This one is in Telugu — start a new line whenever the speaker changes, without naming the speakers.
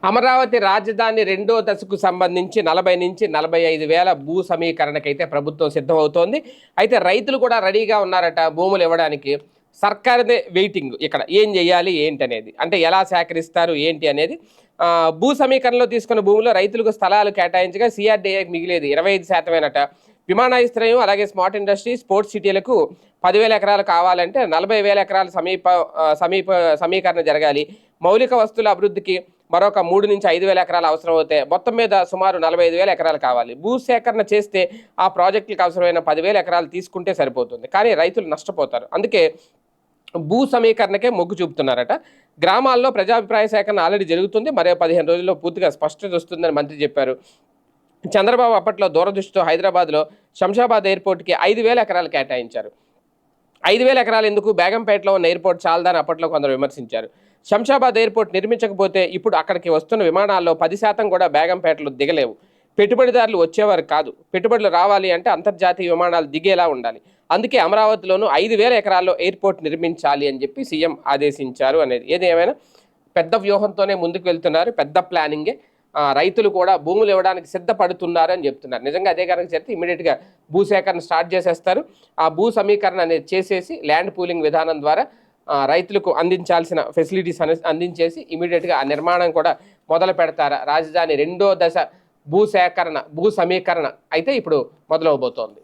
అమరావతి రాజధాని రెండో దశకు సంబంధించి 40 నుంచి 45 వేల భూ సమీకరణకైతే ప్రభుత్వం సిద్ధమవుతోంది. అయితే రైతులు కూడా రెడీగా ఉన్నారట భూములు ఇవ్వడానికి. సర్కారుదే వెయిటింగ్ ఇక్కడ ఏం చేయాలి ఏంటి అనేది. అంటే ఎలా సేకరిస్తారు ఏంటి అనేది. భూ సమీకరణలో తీసుకున్న భూముల్లో రైతులకు స్థలాలు కేటాయించగా సిఆర్డీఏకి మిగిలేది 25%. విమానాశ్రయం అలాగే స్మార్ట్ ఇండస్ట్రీ స్పోర్ట్స్ సిటీలకు 10,000 ఎకరాలు కావాలంటే 40,000 ఎకరాల సమీకరణ జరగాలి. మౌలిక వస్తువుల అభివృద్ధికి మరొక 3 నుంచి 5,000 ఎకరాలు అవసరం అవుతాయి. మొత్తం మీద సుమారు 45,000 ఎకరాలు కావాలి. భూసేకరణ చేస్తే ఆ ప్రాజెక్టులకు అవసరమైన 10,000 ఎకరాలు తీసుకుంటే సరిపోతుంది. కానీ రైతులు నష్టపోతారు. అందుకే భూ సమీకరణకే మొగ్గు చూపుతున్నారట. గ్రామాల్లో ప్రజాభిప్రాయ సేకరణ ఆల్రెడీ జరుగుతుంది. మరో 15 రోజుల్లో పూర్తిగా స్పష్టత వస్తుందని మంత్రి చెప్పారు. చంద్రబాబు అప్పట్లో దూరదృష్టితో హైదరాబాద్లో శంషాబాద్ ఎయిర్పోర్ట్కి 5,000 ఎకరాలు కేటాయించారు. 5,000 ఎకరాలు ఎందుకు, బేగంపేటలో ఉన్న ఎయిర్పోర్ట్ చాలదని అప్పట్లో కొందరు విమర్శించారు. శంషాబాద్ ఎయిర్పోర్ట్ నిర్మించకపోతే ఇప్పుడు అక్కడికి వస్తున్న విమానాల్లో 10% కూడా బేగంపేటలో దిగలేవు. పెట్టుబడిదారులు వచ్చేవారు కాదు. పెట్టుబడులు రావాలి అంటే అంతర్జాతీయ విమానాలు దిగేలా ఉండాలి. అందుకే అమరావతిలోనూ 5,000 ఎకరాల్లో ఎయిర్పోర్ట్ నిర్మించాలి అని చెప్పి సీఎం ఆదేశించారు అనేది. ఏది ఏమైనా పెద్ద వ్యూహంతోనే ముందుకు వెళ్తున్నారు. పెద్ద ప్లానింగే. రైతులు కూడా భూములు ఇవ్వడానికి సిద్ధపడుతున్నారు అని చెప్తున్నారు. నిజంగా అదే కనుక చెప్తే ఇమీడియట్గా భూసేకరణ స్టార్ట్ చేసేస్తారు. ఆ భూ సమీకరణ అనేది చేసేసి ల్యాండ్ పూలింగ్ విధానం ద్వారా రైతులకు అందించాల్సిన ఫెసిలిటీస్ అందించేసి ఇమీడియట్గా ఆ నిర్మాణం కూడా మొదలు పెడతారా. రాజధాని రెండో దశ భూ సమీకరణ అయితే ఇప్పుడు మొదలవబోతోంది.